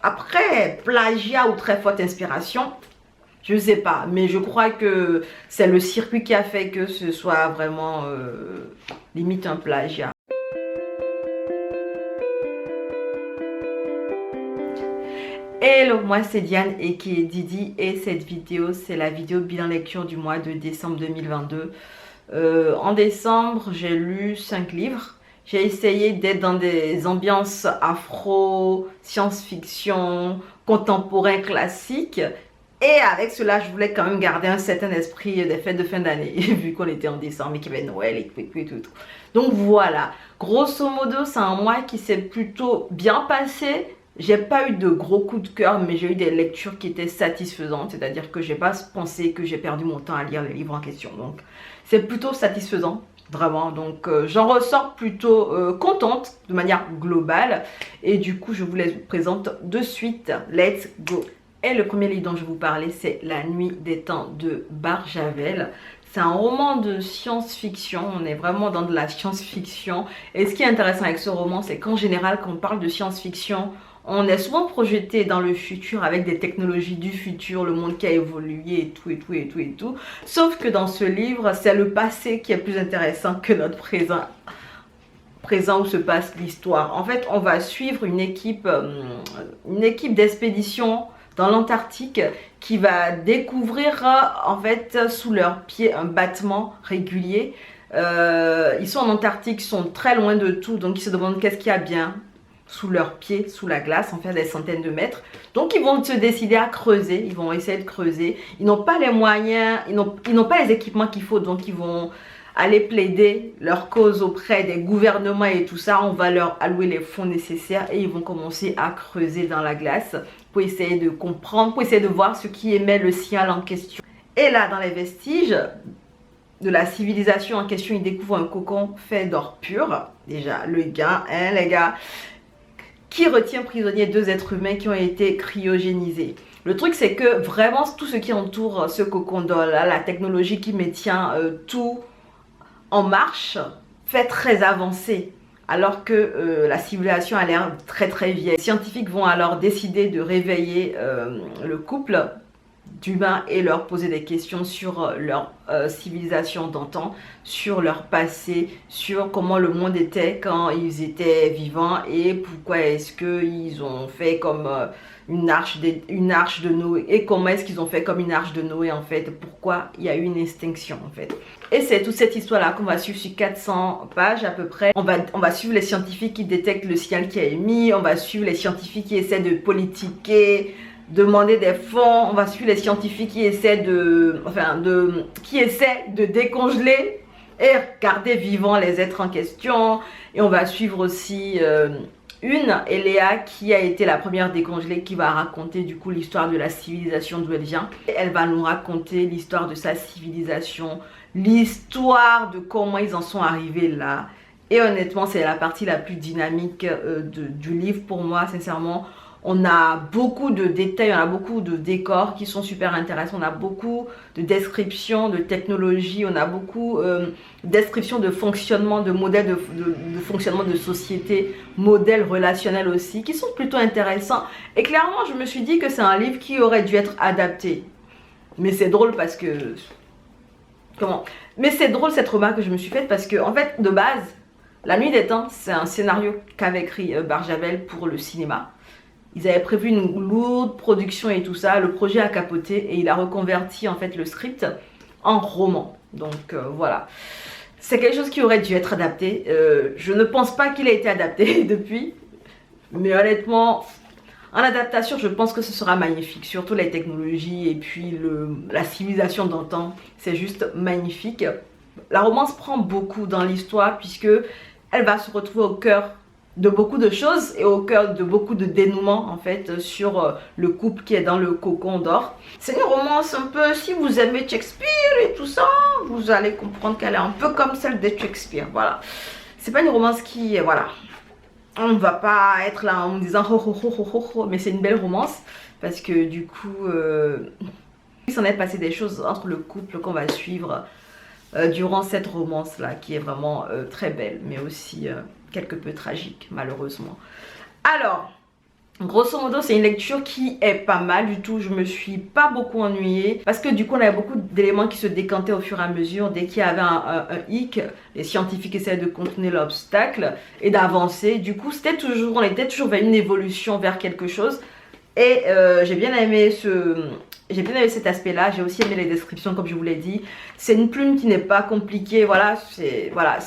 Après, plagiat ou très forte inspiration, je ne sais pas, mais je crois que c'est le circuit qui a fait que ce soit vraiment limite un plagiat. Hello, moi c'est Diane et qui est Didi et cette vidéo c'est la vidéo bilan lecture du mois de décembre 2022. En décembre j'ai lu 5 livres. J'ai essayé d'être dans des ambiances afro, science-fiction, contemporain, classique. Et avec cela, je voulais quand même garder un certain esprit des fêtes de fin d'année, vu qu'on était en décembre et qu'il y avait Noël et tout. Donc voilà, grosso modo, c'est un mois qui s'est plutôt bien passé. J'ai pas eu de gros coups de cœur, mais j'ai eu des lectures qui étaient satisfaisantes. C'est-à-dire que j'ai pas pensé que j'ai perdu mon temps à lire les livres en question. Donc c'est plutôt satisfaisant, vraiment. Donc j'en ressors plutôt contente de manière globale. Et du coup, je vous les présente de suite. Let's go! Et le premier livre dont je vais vous parler, c'est La Nuit des Temps de Barjavel. C'est un roman de science-fiction, on est vraiment dans de la science-fiction. Et ce qui est intéressant avec ce roman, c'est qu'en général, quand on parle de science-fiction, on est souvent projeté dans le futur avec des technologies du futur, le monde qui a évolué et tout. Sauf que dans ce livre, c'est le passé qui est plus intéressant que notre présent où se passe l'histoire. En fait, on va suivre une équipe d'expédition dans l'Antarctique qui va découvrir en fait sous leurs pieds un battement régulier. Ils sont en Antarctique, ils sont très loin de tout, donc ils se demandent qu'est-ce qu'il y a bien sous leurs pieds, sous la glace, en fait des centaines de mètres. Donc ils vont se décider à creuser, ils vont essayer de creuser. Ils n'ont pas les moyens, ils n'ont pas les équipements qu'il faut, donc ils vont aller plaider leur cause auprès des gouvernements et tout ça. On va leur allouer les fonds nécessaires et ils vont commencer à creuser dans la glace pour essayer de comprendre, pour essayer de voir ce qui émet le signal en question. Et là, dans les vestiges de la civilisation en question, ils découvrent un cocon fait d'or pur. Déjà, le gars, hein, les gars, qui retient prisonniers 2 êtres humains qui ont été cryogénisés. Le truc, c'est que vraiment, tout ce qui entoure ce cocon d'or, là, la technologie qui maintient tout en marche, fait très avancé. Alors que la civilisation a l'air très vieille. Les scientifiques vont alors décider de réveiller le couple d'humains et leur poser des questions sur leur civilisation d'antan, sur leur passé, sur comment le monde était quand ils étaient vivants et pourquoi est-ce qu'ils ont fait comme une arche de Noé et comment est-ce qu'ils ont fait comme une arche de Noé en fait, pourquoi il y a eu une extinction en fait. Et c'est toute cette histoire là qu'on va suivre sur 400 pages à peu près. On va suivre les scientifiques qui détectent le signal qui est émis, on va suivre les scientifiques qui essaient de politiquer, demander des fonds, on va suivre les scientifiques qui essaient de décongeler et garder vivants les êtres en question. Et on va suivre aussi Eléa qui a été la première décongelée, qui va raconter du coup l'histoire de la civilisation d'où elle vient. Et elle va nous raconter l'histoire de sa civilisation, l'histoire de comment ils en sont arrivés là. Et honnêtement, c'est la partie la plus dynamique du livre pour moi, sincèrement. On a beaucoup de détails, on a beaucoup de décors qui sont super intéressants, on a beaucoup de descriptions de technologies, on a beaucoup de descriptions de fonctionnement, de modèles de fonctionnement de société, modèles relationnels aussi, qui sont plutôt intéressants. Et clairement, je me suis dit que c'est un livre qui aurait dû être adapté. Mais c'est drôle parce que... Mais c'est drôle cette remarque que je me suis faite parce que, en fait, de base, La Nuit des Temps, c'est un scénario qu'avait écrit Barjavel pour le cinéma. Ils avaient prévu une lourde production et tout ça. Le projet a capoté et il a reconverti en fait le script en roman. Donc voilà. C'est quelque chose qui aurait dû être adapté. Je ne pense pas qu'il ait été adapté depuis. Mais honnêtement, en adaptation, je pense que ce sera magnifique. Surtout les technologies et puis la civilisation d'antan. C'est juste magnifique. La romance prend beaucoup dans l'histoire puisque elle va se retrouver au cœur de beaucoup de choses et au cœur de beaucoup de dénouements en fait sur le couple qui est dans le cocon d'or. C'est une romance un peu, si vous aimez Shakespeare et tout ça, vous allez comprendre qu'elle est un peu comme celle de Shakespeare, voilà. C'est pas une romance qui, voilà, on ne va pas être là en me disant ho ho ho ho ho ho, mais c'est une belle romance parce que du coup, il s'en est passé des choses entre le couple qu'on va suivre durant cette romance là qui est vraiment très belle mais aussi quelque peu tragique malheureusement. Alors Grosso modo, c'est une lecture qui est pas mal du tout. Je me suis pas beaucoup ennuyée parce que du coup, on avait beaucoup d'éléments qui se décantaient au fur et à mesure. Dès qu'il y avait un hic, les scientifiques essayaient de contourner l'obstacle et d'avancer. Du coup, on était toujours vers une évolution, vers quelque chose. Et j'ai bien aimé cet aspect-là. J'ai aussi aimé les descriptions, comme je vous l'ai dit. C'est une plume qui n'est pas compliquée. Voilà, c'est pas.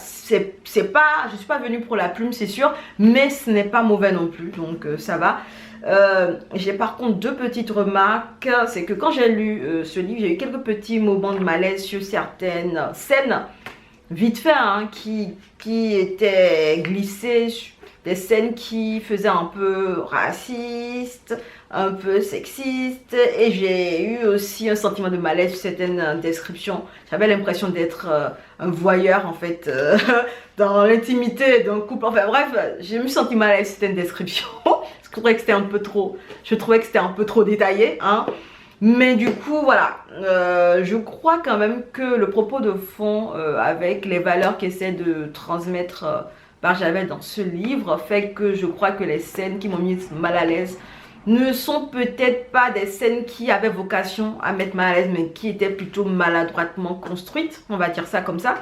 Je suis pas venue pour la plume, c'est sûr, mais ce n'est pas mauvais non plus, donc ça va. J'ai par contre deux petites remarques. C'est que quand j'ai lu ce livre, j'ai eu quelques petits moments de malaise sur certaines scènes, vite fait, hein, qui étaient glissées. Des scènes qui faisaient un peu raciste, un peu sexiste, et j'ai eu aussi un sentiment de malaise sur certaines descriptions. J'avais l'impression d'être un voyeur en fait dans l'intimité d'un couple. Enfin bref, j'ai me senti mal avec certaines descriptions. Je trouvais que c'était un peu trop détaillé, hein. Mais du coup, voilà, je crois quand même que le propos de fond, avec les valeurs qu'essaie de transmettre Barjavel dans ce livre, fait que je crois que les scènes qui m'ont mis mal à l'aise ne sont peut-être pas des scènes qui avaient vocation à mettre mal à l'aise, mais qui étaient plutôt maladroitement construites, on va dire ça comme ça.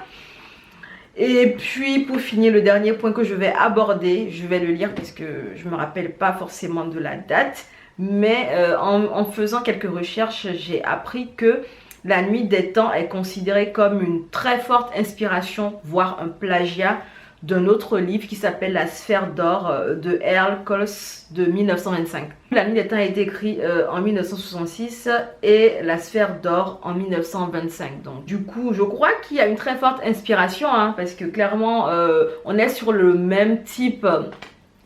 Et puis pour finir, le dernier point que je vais aborder, je vais le lire parce que je ne me rappelle pas forcément de la date, mais en faisant quelques recherches, j'ai appris que La Nuit des Temps est considérée comme une très forte inspiration, voire un plagiat d'un autre livre qui s'appelle La Sphère d'or de Earl Coles de 1925. La Nuit des Temps a été écrit en 1966 et La Sphère d'or en 1925. Donc du coup, je crois qu'il y a une très forte inspiration, hein, parce que clairement, on est sur le même type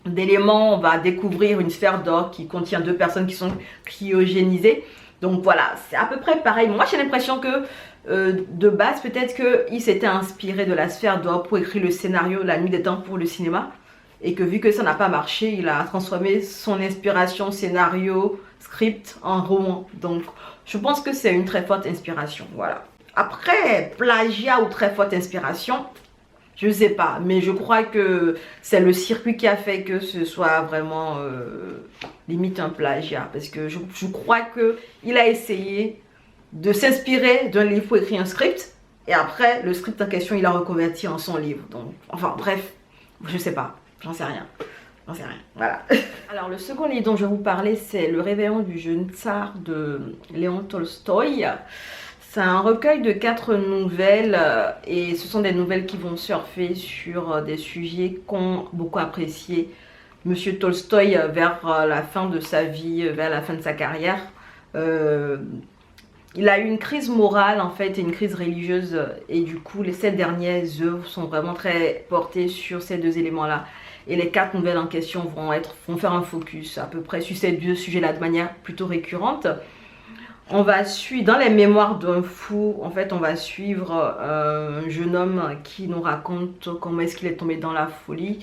d'éléments. On va découvrir une sphère d'or qui contient deux personnes qui sont cryogénisées. Donc voilà, c'est à peu près pareil. Moi, j'ai l'impression que de base, peut-être qu'il s'était inspiré de La Sphère d'or pour écrire le scénario La Nuit des Temps pour le cinéma. Et que vu que ça n'a pas marché, il a transformé son inspiration scénario, script en roman. Donc, je pense que c'est une très forte inspiration. Voilà. Après, plagiat ou très forte inspiration, je ne sais pas. Mais je crois que c'est le circuit qui a fait que ce soit vraiment limite un plagiat. Parce que je crois qu'il a essayé de s'inspirer d'un livre pour écrire un script, et après le script en question il a reconverti en son livre. Donc enfin bref, je sais pas, j'en sais rien, voilà. Alors le second livre dont je vais vous parler, c'est Le Réveillon du jeune tsar de Léon Tolstoï. C'est un recueil de 4 nouvelles et ce sont des nouvelles qui vont surfer sur des sujets qu'ont beaucoup apprécié Monsieur Tolstoï vers la fin de sa vie, vers la fin de sa carrière. Il a eu une crise morale en fait et une crise religieuse, et du coup les 7 dernières œuvres sont vraiment très portées sur ces deux éléments-là. Et les 4 nouvelles en question vont faire un focus à peu près sur ces deux sujets-là de manière plutôt récurrente. On va suivre, dans les mémoires d'un fou, en fait on va suivre un jeune homme qui nous raconte comment est-ce qu'il est tombé dans la folie.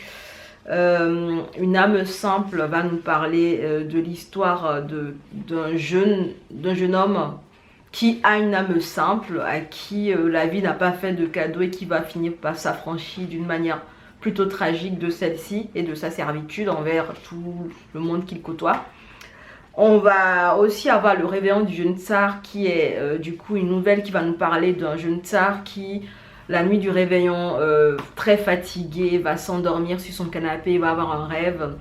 Une âme simple va nous parler de l'histoire d'un jeune homme qui a une âme simple, à qui la vie n'a pas fait de cadeau et qui va finir par s'affranchir d'une manière plutôt tragique de celle-ci et de sa servitude envers tout le monde qu'il côtoie. On va aussi avoir Le Réveillon du jeune tsar, qui est du coup une nouvelle qui va nous parler d'un jeune tsar qui, la nuit du réveillon, très fatigué, va s'endormir sur son canapé, il va avoir un rêve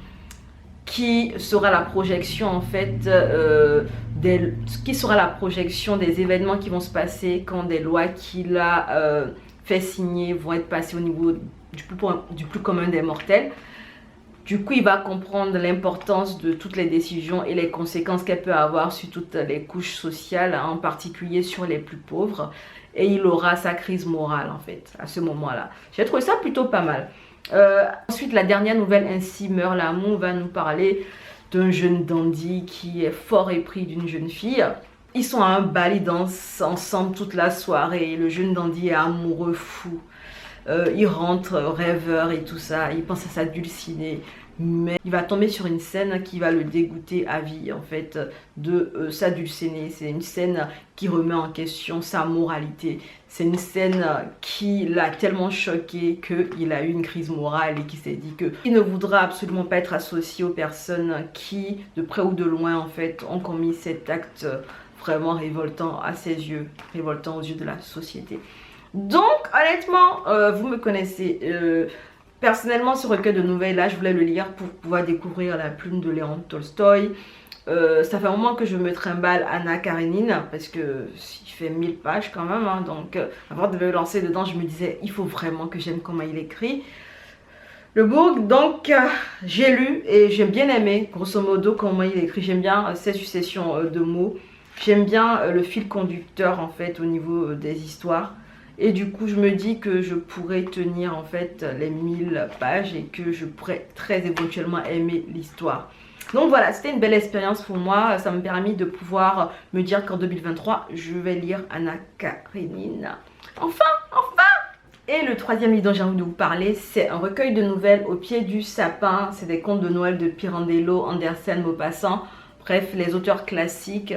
qui sera la projection en fait des événements qui vont se passer quand des lois qu'il a fait signer vont être passées au niveau du plus commun des mortels. Du coup, il va comprendre l'importance de toutes les décisions et les conséquences qu'elle peut avoir sur toutes les couches sociales, hein, en particulier sur les plus pauvres. Et il aura sa crise morale en fait à ce moment-là. J'ai trouvé ça plutôt pas mal. Ensuite, la dernière nouvelle, Ainsi meurt l'amour, va nous parler d'un jeune dandy qui est fort épris d'une jeune fille. Ils sont à un bal, ils dansent ensemble toute la soirée. Le jeune dandy est amoureux fou. Il rentre rêveur et tout ça. Il pense à sa dulcinée. mais il va tomber sur une scène qui va le dégoûter à vie en fait de sa dulcinée. C'est une scène qui remet en question sa moralité. C'est une scène qui l'a tellement choqué qu'il a eu une crise morale et qui s'est dit qu'il ne voudra absolument pas être associé aux personnes qui, de près ou de loin en fait, ont commis cet acte vraiment révoltant à ses yeux, révoltant aux yeux de la société. Donc honnêtement, vous me connaissez, personnellement ce recueil de nouvelles là je voulais le lire pour pouvoir découvrir la plume de Léon Tolstoï. Ça fait un moment que je me trimballe Anna Karénine parce que il fait 1000 pages quand même, hein, donc avant de me lancer dedans je me disais il faut vraiment que j'aime comment il écrit le book. Donc j'ai lu et j'ai bien aimé grosso modo comment il écrit. J'aime bien ces successions de mots. J'aime bien le fil conducteur en fait au niveau des histoires. Et du coup, je me dis que je pourrais tenir en fait les 1000 pages et que je pourrais très éventuellement aimer l'histoire. Donc voilà, c'était une belle expérience pour moi. Ça m'a permis de pouvoir me dire qu'en 2023, je vais lire Anna Karénine. Enfin. Et le troisième livre dont j'ai envie de vous parler, c'est un recueil de nouvelles au pied du sapin. C'est des contes de Noël de Pirandello, Andersen, Maupassant. Bref, les auteurs classiques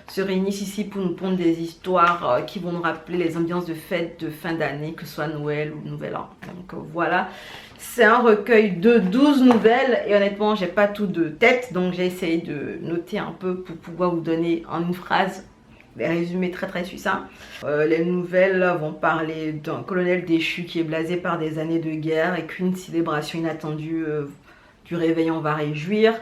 se réunissent ici pour nous pondre des histoires qui vont nous rappeler les ambiances de fêtes de fin d'année, que ce soit Noël ou Nouvel An. Donc voilà, c'est un recueil de 12 nouvelles et honnêtement, j'ai pas tout de tête, donc j'ai essayé de noter un peu pour pouvoir vous donner en une phrase des résumés très succincts. Les nouvelles vont parler d'un colonel déchu qui est blasé par des années de guerre et qu'une célébration inattendue du réveillon va réjouir.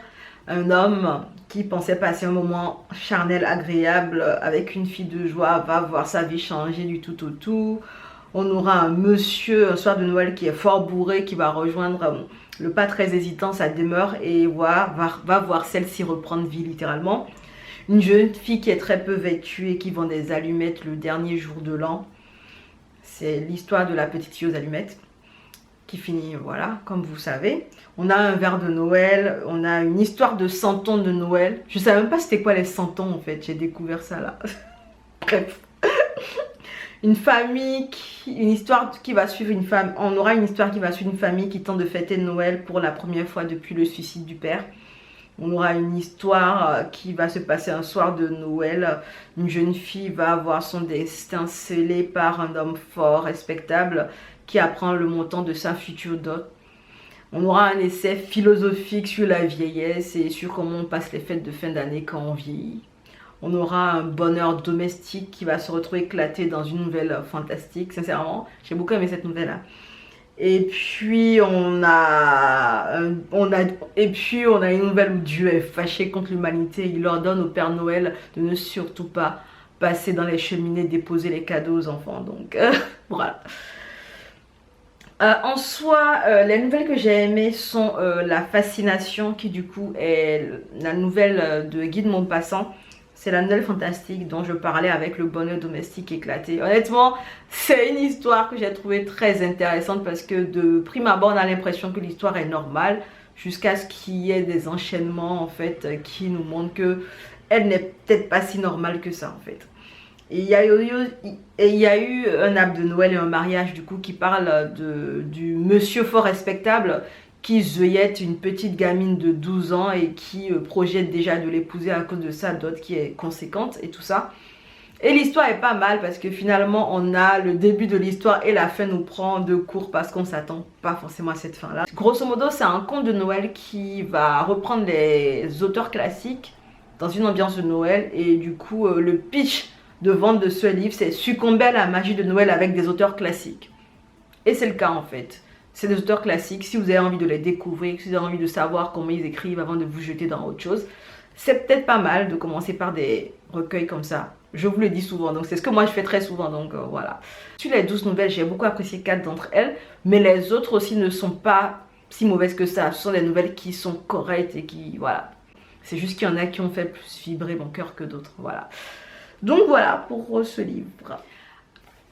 Un homme qui pensait passer un moment charnel agréable avec une fille de joie va voir sa vie changer du tout au tout. On aura un monsieur un soir de Noël qui est fort bourré qui va rejoindre le pas très hésitant sa demeure et va voir celle-ci reprendre vie littéralement. Une jeune fille qui est très peu vêtue et qui vend des allumettes le dernier jour de l'an. C'est l'histoire de la petite fille aux allumettes qui finit, voilà, comme vous savez. On a un verre de Noël, on a une histoire de 100 ans de Noël. Je ne savais même pas c'était quoi les 100 ans en fait, j'ai découvert ça là. Bref. Une famille, une histoire qui va suivre une femme. On aura une histoire qui va suivre une famille qui tente de fêter Noël pour la première fois depuis le suicide du père. On aura une histoire qui va se passer un soir de Noël. Une jeune fille va avoir son destin scellé par un homme fort, respectable, qui apprend le montant de sa future dot. On aura un essai philosophique sur la vieillesse et sur comment on passe les fêtes de fin d'année quand on vieillit. On aura un bonheur domestique qui va se retrouver éclaté dans une nouvelle fantastique. Sincèrement, j'ai beaucoup aimé cette nouvelle-là. Et puis on a une nouvelle où Dieu est fâché contre l'humanité. Il ordonne au Père Noël de ne surtout pas passer dans les cheminées déposer les cadeaux aux enfants. Donc voilà. En soi, les nouvelles que j'ai aimées sont La Fascination, qui du coup est la nouvelle de Guy de Maupassant. C'est la nouvelle fantastique dont je parlais avec le bonheur domestique éclaté. Honnêtement, c'est une histoire que j'ai trouvée très intéressante parce que de prime abord, on a l'impression que l'histoire est normale jusqu'à ce qu'il y ait des enchaînements en fait qui nous montrent que elle n'est peut-être pas si normale que ça en fait. Et il y a eu un arbre de Noël et un mariage du coup qui parle du monsieur fort respectable qui zeuillette une petite gamine de 12 ans et qui projette déjà de l'épouser à cause de sa dot qui est conséquente et tout ça. Et l'histoire est pas mal parce que finalement on a le début de l'histoire et la fin nous prend de court parce qu'on s'attend pas forcément à cette fin là. Grosso modo c'est un conte de Noël qui va reprendre les auteurs classiques dans une ambiance de Noël et du coup le pitch de vente de ce livre c'est succomber à la magie de Noël avec des auteurs classiques. Et c'est le cas en fait. C'est des auteurs classiques, si vous avez envie de les découvrir, si vous avez envie de savoir comment ils écrivent avant de vous jeter dans autre chose, c'est peut-être pas mal de commencer par des recueils comme ça. Je vous le dis souvent, donc c'est ce que moi je fais très souvent, donc voilà. Sur les 12 nouvelles, j'ai beaucoup apprécié 4 d'entre elles, mais les autres aussi ne sont pas si mauvaises que ça. Ce sont des nouvelles qui sont correctes et qui, voilà. C'est juste qu'il y en a qui ont fait plus vibrer mon cœur que d'autres, voilà. Donc voilà pour ce livre.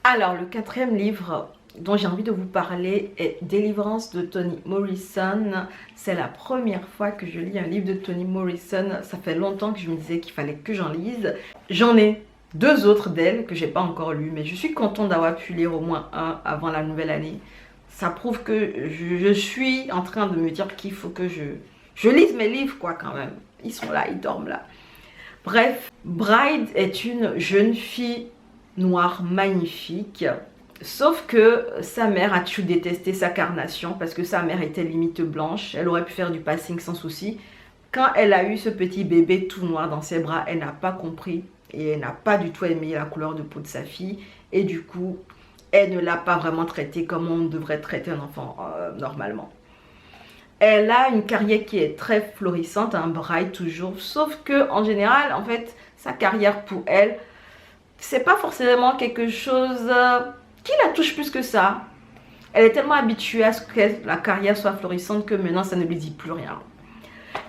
Alors, le quatrième livre dont j'ai envie de vous parler est Délivrance de Toni Morrison. C'est la première fois que je lis un livre de Toni Morrison. Ça fait longtemps que je me disais qu'il fallait que j'en lise. J'en ai 2 autres d'elle que j'ai pas encore lues, mais je suis contente d'avoir pu lire au moins un avant la nouvelle année. ça prouve que je suis en train de me dire qu'il faut que je lise mes livres, quoi, quand même. Ils sont là, ils dorment là. Bref, Bride est une jeune fille noire magnifique. Sauf que sa mère a toujours détesté sa carnation parce que sa mère était limite blanche. Elle aurait pu faire du passing sans souci. Quand elle a eu ce petit bébé tout noir dans ses bras, elle n'a pas compris et elle n'a pas du tout aimé la couleur de peau de sa fille. Et du coup, elle ne l'a pas vraiment traité comme on devrait traiter un enfant normalement. Elle a une carrière qui est très florissante, un Bride toujours. Sauf que en général, en fait, sa carrière pour elle, c'est pas forcément quelque chose qui la touche plus que ça. Elle est tellement habituée à ce que la carrière soit florissante que maintenant ça ne lui dit plus rien.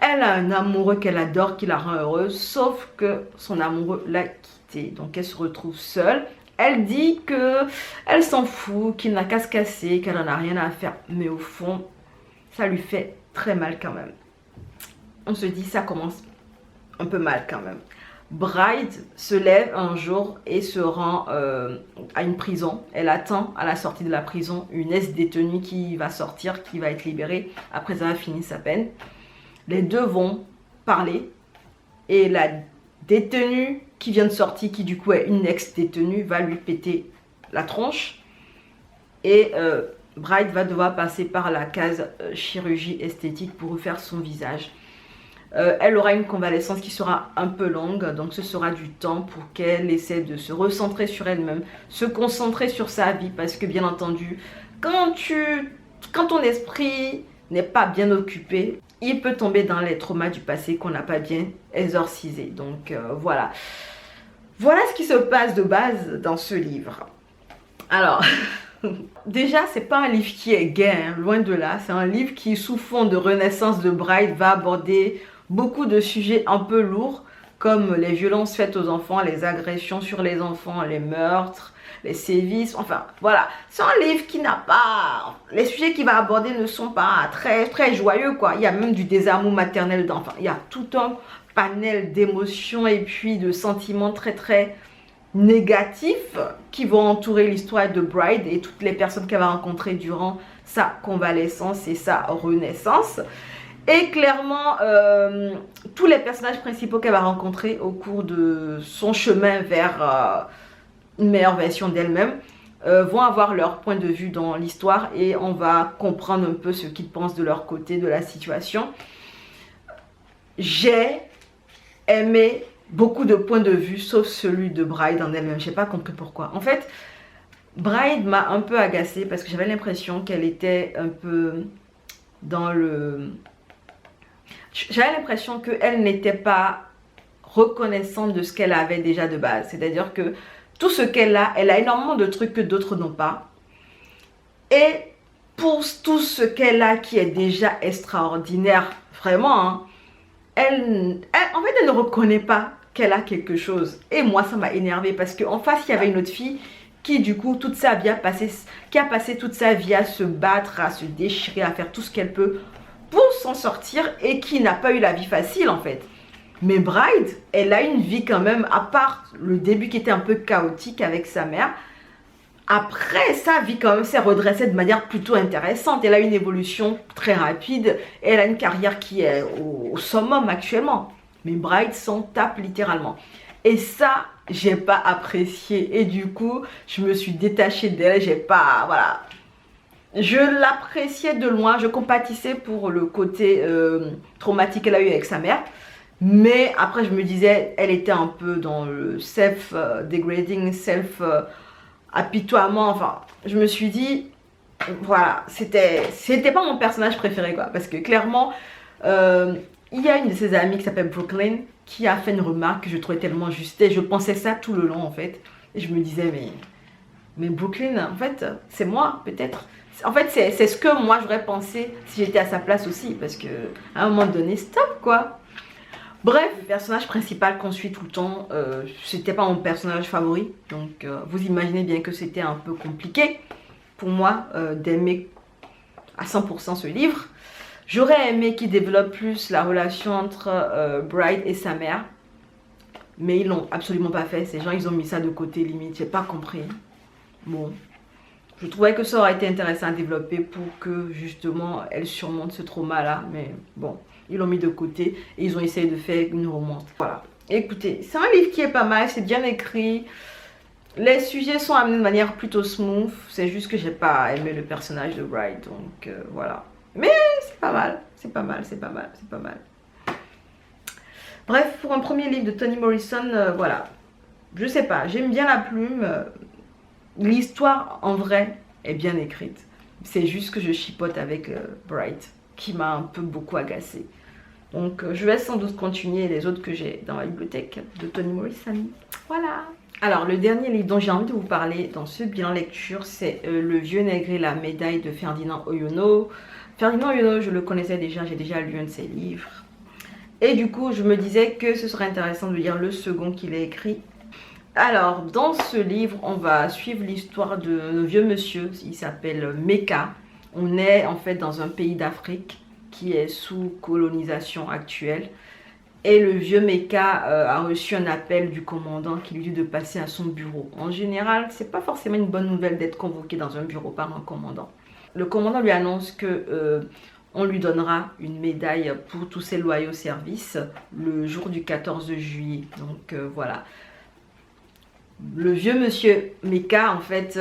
Elle a un amoureux qu'elle adore, qui la rend heureuse, sauf que son amoureux l'a quittée. Donc elle se retrouve seule. Elle dit que elle s'en fout, qu'il n'a qu'à se casser, qu'elle n'en a rien à faire. Mais au fond, ça lui fait très mal quand même. On se dit, ça commence un peu mal quand même. Bride se lève un jour et se rend à une prison. Elle attend à la sortie de la prison une ex-détenue qui va sortir, qui va être libérée après avoir fini sa peine. Les deux vont parler et la détenue qui vient de sortir, qui du coup est une ex-détenue, va lui péter la tronche. Et Bride va devoir passer par la case chirurgie esthétique pour refaire son visage. Elle aura une convalescence qui sera un peu longue, donc ce sera du temps pour qu'elle essaie de se recentrer sur elle-même, se concentrer sur sa vie, parce que bien entendu, quand ton esprit n'est pas bien occupé, il peut tomber dans les traumas du passé qu'on n'a pas bien exorcisé. Donc voilà. Voilà ce qui se passe de base dans ce livre. Alors, déjà, c'est pas un livre qui est gai, hein, loin de là. C'est un livre qui, sous fond de renaissance de Bride, va aborder beaucoup de sujets un peu lourds, comme les violences faites aux enfants, les agressions sur les enfants, les meurtres, les sévices, enfin voilà. C'est un livre qui n'a pas... Les sujets qu'il va aborder ne sont pas très, très joyeux, quoi. Il y a même du désamour maternel d'enfants. Il y a tout un panel d'émotions et puis de sentiments très, très négatifs qui vont entourer l'histoire de Bride et toutes les personnes qu'elle va rencontrer durant sa convalescence et sa renaissance. Et clairement, tous les personnages principaux qu'elle va rencontrer au cours de son chemin vers une meilleure version d'elle-même vont avoir leur point de vue dans l'histoire et on va comprendre un peu ce qu'ils pensent de leur côté de la situation. J'ai aimé beaucoup de points de vue sauf celui de Bride en elle-même. Je n'ai pas compris pourquoi. En fait, Bride m'a un peu agacée parce que j'avais l'impression qu'elle était un peu dans le... J'avais l'impression qu'elle n'était pas reconnaissante de ce qu'elle avait déjà de base. C'est-à-dire que tout ce qu'elle a, elle a énormément de trucs que d'autres n'ont pas. Et pour tout ce qu'elle a qui est déjà extraordinaire, vraiment, hein, en fait, elle ne reconnaît pas qu'elle a quelque chose. Et moi, ça m'a énervée parce qu'en face, il y avait une autre fille qui, du coup, qui a passé toute sa vie à se battre, à se déchirer, à faire tout ce qu'elle peut pour s'en sortir et qui n'a pas eu la vie facile, en fait. Mais Bride, elle a une vie quand même, à part le début qui était un peu chaotique avec sa mère. Après, sa vie quand même s'est redressée de manière plutôt intéressante. Elle a une évolution très rapide et elle a une carrière qui est au summum actuellement. Mais Bride s'en tape littéralement. Et ça, j'ai pas apprécié. Et du coup, je me suis détachée d'elle. J'ai pas, voilà. Je l'appréciais de loin. Je compatissais pour le côté traumatique qu'elle a eu avec sa mère. Mais après, je me disais, elle était un peu dans le self-degrading, apitoiement. Enfin, je me suis dit, voilà, c'était pas mon personnage préféré, quoi. Parce que clairement, il y a une de ses amies qui s'appelle Brooklyn qui a fait une remarque que je trouvais tellement juste. Et je pensais ça tout le long, en fait. Et je me disais, mais Brooklyn, en fait, c'est moi, peut-être. En fait, c'est ce que moi, j'aurais pensé si j'étais à sa place aussi. Parce que à un moment donné, stop, quoi. Bref, le personnage principal qu'on suit tout le temps, c'était pas mon personnage favori. Donc, vous imaginez bien que c'était un peu compliqué pour moi d'aimer à 100% ce livre. J'aurais aimé qu'il développe plus la relation entre Bride et sa mère. Mais ils l'ont absolument pas fait. Ces gens, ils ont mis ça de côté limite. J'ai pas compris. Bon. Je trouvais que ça aurait été intéressant à développer pour que justement elle surmonte ce trauma-là. Mais bon, ils l'ont mis de côté et ils ont essayé de faire une remonte. Voilà. Écoutez, c'est un livre qui est pas mal, c'est bien écrit. Les sujets sont amenés de manière plutôt smooth. C'est juste que j'ai pas aimé le personnage de Bright. Donc voilà. Mais c'est pas mal. C'est pas mal, c'est pas mal, c'est pas mal. Bref, pour un premier livre de Toni Morrison, voilà. Je sais pas, j'aime bien la plume. L'histoire, en vrai, est bien écrite. C'est juste que je chipote avec Bright, qui m'a un peu beaucoup agacée. Donc, je vais sans doute continuer les autres que j'ai dans la bibliothèque de Toni Morrison. Voilà. Alors, le dernier livre dont j'ai envie de vous parler dans ce bilan lecture, c'est Le Vieux Nègre et la médaille de Ferdinand Oyono. Ferdinand Oyono, je le connaissais déjà, j'ai déjà lu un de ses livres. Et du coup, je me disais que ce serait intéressant de lire le second qu'il a écrit. Alors, dans ce livre, on va suivre l'histoire de vieux monsieur. Il s'appelle Meka. On est en fait dans un pays d'Afrique qui est sous colonisation actuelle. Et le vieux Meka a reçu un appel du commandant qui lui dit de passer à son bureau. En général, c'est pas forcément une bonne nouvelle d'être convoqué dans un bureau par un commandant. Le commandant lui annonce que on lui donnera une médaille pour tous ses loyaux services le jour du 14 juillet. Donc voilà. Le vieux monsieur Meka, en fait,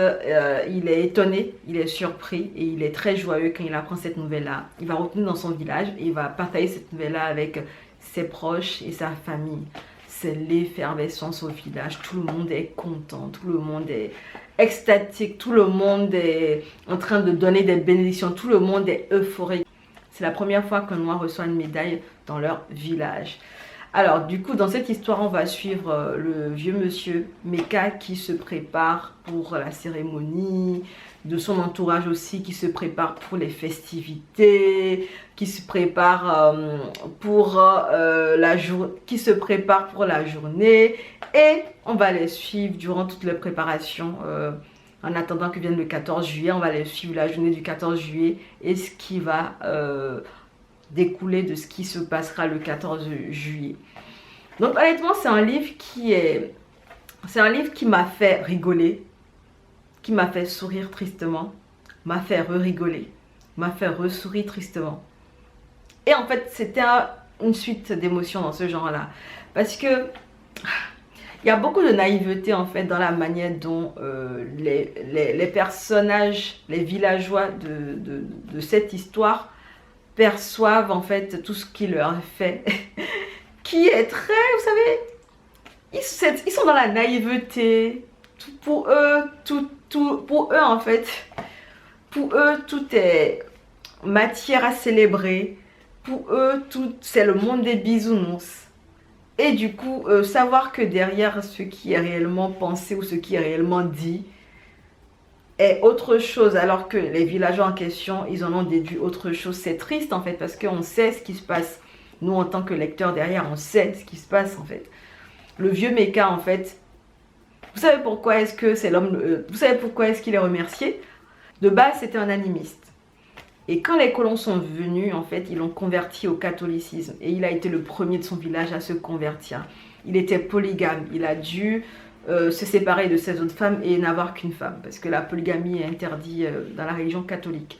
il est étonné, il est surpris et il est très joyeux quand il apprend cette nouvelle-là. Il va retourner dans son village et il va partager cette nouvelle-là avec ses proches et sa famille. C'est l'effervescence au village. Tout le monde est content, tout le monde est extatique, tout le monde est en train de donner des bénédictions, tout le monde est euphorique. C'est la première fois qu'un noir reçoit une médaille dans leur village. Alors, du coup, dans cette histoire, on va suivre le vieux monsieur Meka qui se prépare pour la cérémonie, de son entourage aussi qui se prépare pour les festivités, qui se prépare pour la journée. Et on va les suivre durant toutes les préparations. En attendant que vienne le 14 juillet, on va les suivre la journée du 14 juillet et ce qui va découler de ce qui se passera le 14 juillet. Donc honnêtement, c'est un livre qui m'a fait rigoler, qui m'a fait sourire tristement, m'a fait re-rigoler, m'a fait ressourire tristement. Et en fait, c'était une suite d'émotions dans ce genre-là. Parce que il y a beaucoup de naïveté en fait dans la manière dont les personnages, les villageois de cette histoire perçoivent en fait tout ce qui leur est fait. Qui est très, vous savez, ils sont dans la naïveté. Pour eux, en fait, pour eux, tout est matière à célébrer. Pour eux, tout, c'est le monde des bisounours. Et du coup, savoir que derrière ce qui est réellement pensé ou ce qui est réellement dit est autre chose, alors que les villageois en question, ils en ont déduit autre chose. C'est triste en fait, parce qu'on sait ce qui se passe. Nous, en tant que lecteurs derrière, on sait ce qui se passe en fait. Le vieux Meka, en fait, vous savez pourquoi est-ce que c'est l'homme... vous savez pourquoi est-ce qu'il est remercié? De base, c'était un animiste. Et quand les colons sont venus, en fait, ils l'ont converti au catholicisme. Et il a été le premier de son village à se convertir. Il était polygame. Il a dû se séparer de ses autres femmes et n'avoir qu'une femme. Parce que la polygamie est interdite dans la religion catholique.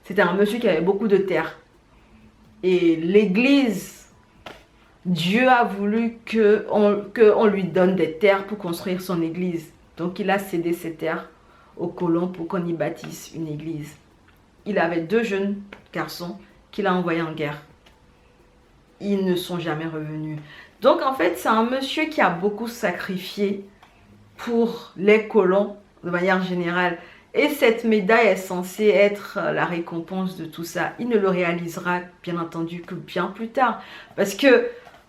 C'était un monsieur qui avait beaucoup de terres. Et l'église, Dieu a voulu qu'on lui donne des terres pour construire son église. Donc il a cédé ses terres aux colons pour qu'on y bâtisse une église. Il avait 2 jeunes garçons qu'il a envoyés en guerre. Ils ne sont jamais revenus. Donc en fait, c'est un monsieur qui a beaucoup sacrifié pour les colons de manière générale. Et cette médaille est censée être la récompense de tout ça. Il ne le réalisera bien entendu que bien plus tard. Parce que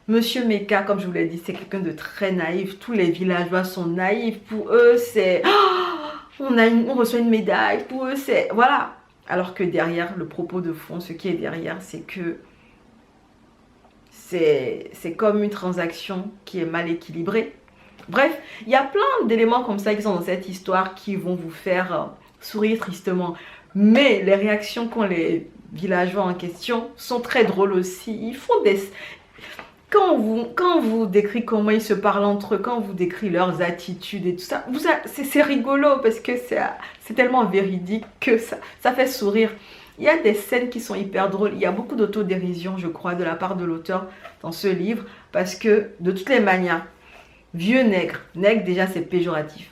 Monsieur Meka, comme je vous l'ai dit, c'est quelqu'un de très naïf. Tous les villageois sont naïfs. Pour eux, c'est... Oh, on reçoit une médaille. Pour eux, c'est... Voilà. Alors que derrière, le propos de fond, ce qui est derrière, c'est que c'est comme une transaction qui est mal équilibrée. Bref, il y a plein d'éléments comme ça qui sont dans cette histoire qui vont vous faire sourire tristement. Mais les réactions qu'ont les villageois en question sont très drôles aussi. Quand on vous décrit comment ils se parlent entre eux, quand on vous décrit leurs attitudes et tout ça, c'est rigolo parce que c'est tellement véridique que ça fait sourire. Il y a des scènes qui sont hyper drôles. Il y a beaucoup d'autodérision, je crois, de la part de l'auteur dans ce livre. Parce que, de toutes les manières, vieux nègre. Nègre, déjà, c'est péjoratif.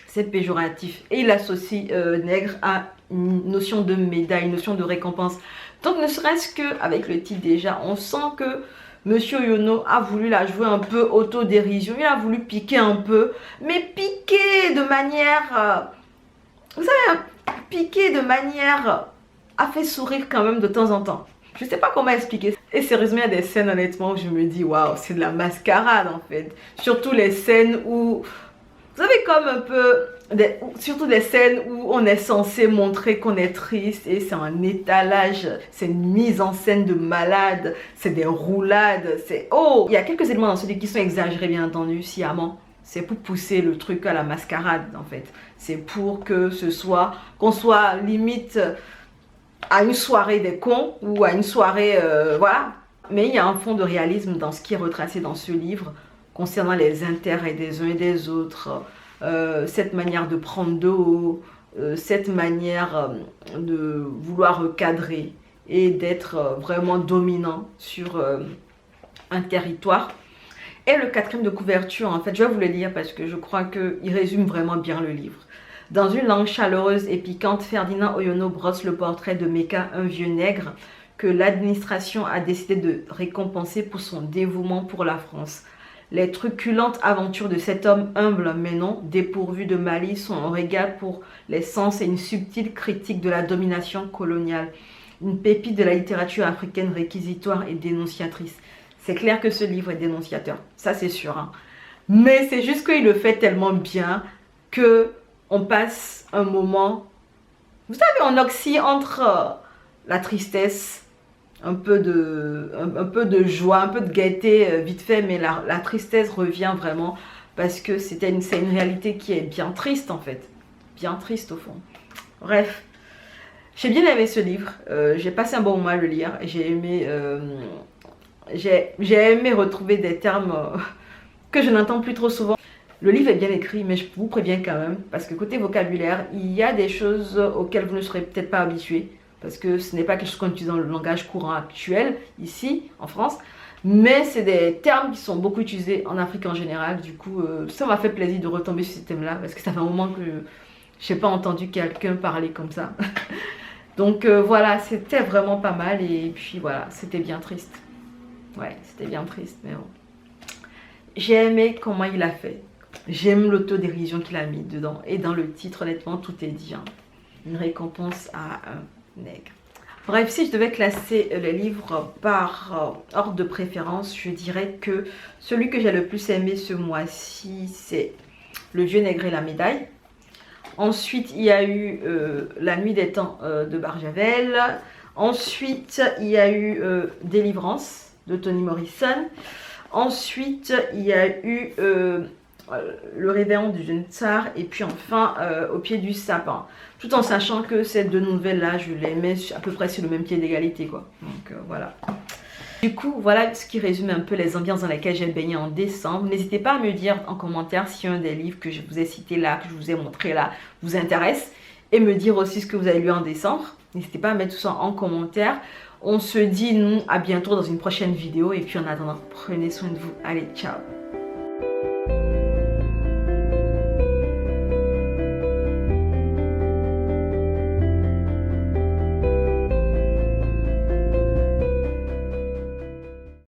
C'est péjoratif. Et il associe nègre à une notion de médaille, une notion de récompense. Donc, ne serait-ce qu'avec le titre déjà, on sent que Monsieur Yono a voulu la jouer un peu autodérision. Il a voulu piquer un peu. Mais piquer de manière... vous savez, piquer de manière a fait sourire quand même de temps en temps. Je sais pas comment expliquer. Et sérieusement, il y a des scènes honnêtement où je me dis waouh, c'est de la mascarade en fait. Surtout les scènes où, vous savez, comme un peu, surtout des scènes où on est censé montrer qu'on est triste et c'est un étalage, c'est une mise en scène de malade, c'est des roulades, c'est oh. Il y a quelques éléments dans ce livre qui sont exagérés bien entendu, sciemment. C'est pour pousser le truc à la mascarade en fait. C'est pour que qu'on soit limite à une soirée des cons ou à une soirée, voilà. Mais il y a un fond de réalisme dans ce qui est retracé dans ce livre concernant les intérêts des uns et des autres, cette manière de prendre de haut, cette manière de vouloir recadrer et d'être vraiment dominant sur un territoire. Et le quatrième de couverture, en fait, je vais vous le lire parce que je crois qu'il résume vraiment bien le livre. Dans une langue chaleureuse et piquante, Ferdinand Oyono brosse le portrait de Meka, un vieux nègre que l'administration a décidé de récompenser pour son dévouement pour la France. Les truculentes aventures de cet homme humble mais non dépourvu de malice sont un régal pour les sens et une subtile critique de la domination coloniale. Une pépite de la littérature africaine réquisitoire et dénonciatrice. C'est clair que ce livre est dénonciateur, ça c'est sûr. Hein. Mais c'est juste qu'il le fait tellement bien que on passe un moment, vous savez, on oscille entre la tristesse, un peu de joie, un peu de gaieté vite fait, mais la tristesse revient vraiment parce que c'est une réalité qui est bien triste en fait, bien triste au fond. Bref, j'ai bien aimé ce livre, j'ai passé un bon moment à le lire, j'ai aimé retrouver des termes que je n'entends plus trop souvent. Le livre est bien écrit, mais je vous préviens quand même, parce que côté vocabulaire, il y a des choses auxquelles vous ne serez peut-être pas habitués, parce que ce n'est pas quelque chose qu'on utilise dans le langage courant actuel, ici, en France, mais c'est des termes qui sont beaucoup utilisés en Afrique en général. Du coup, ça m'a fait plaisir de retomber sur ces thèmes-là, parce que ça fait un moment que je n'ai pas entendu quelqu'un parler comme ça. Donc voilà, c'était vraiment pas mal, et puis voilà, c'était bien triste. Ouais, c'était bien triste, mais bon. J'ai aimé comment il a fait. J'aime l'autodérision qu'il a mis dedans. Et dans le titre, honnêtement, tout est dit. Hein. Une récompense à un nègre. Bref, si je devais classer les livres par ordre de préférence, je dirais que celui que j'ai le plus aimé ce mois-ci, c'est Le vieux nègre et la médaille. Ensuite, il y a eu La nuit des temps de Barjavel. Ensuite, il y a eu Délivrance de Toni Morrison. Ensuite, il y a eu Le réveillon du jeune tsar. Et puis enfin, Au pied du sapin. Tout en sachant que ces deux nouvelles-là, je les mets à peu près sur le même pied d'égalité, quoi. Donc voilà. Du coup, voilà ce qui résume un peu les ambiances dans lesquelles j'ai baigné en décembre. N'hésitez pas à me dire en commentaire si un des livres que je vous ai cités là, que je vous ai montré là, vous intéresse. Et me dire aussi ce que vous avez lu en décembre. N'hésitez pas à mettre tout ça en commentaire. On se dit, nous, à bientôt dans une prochaine vidéo. Et puis en attendant, prenez soin de vous. Allez, ciao!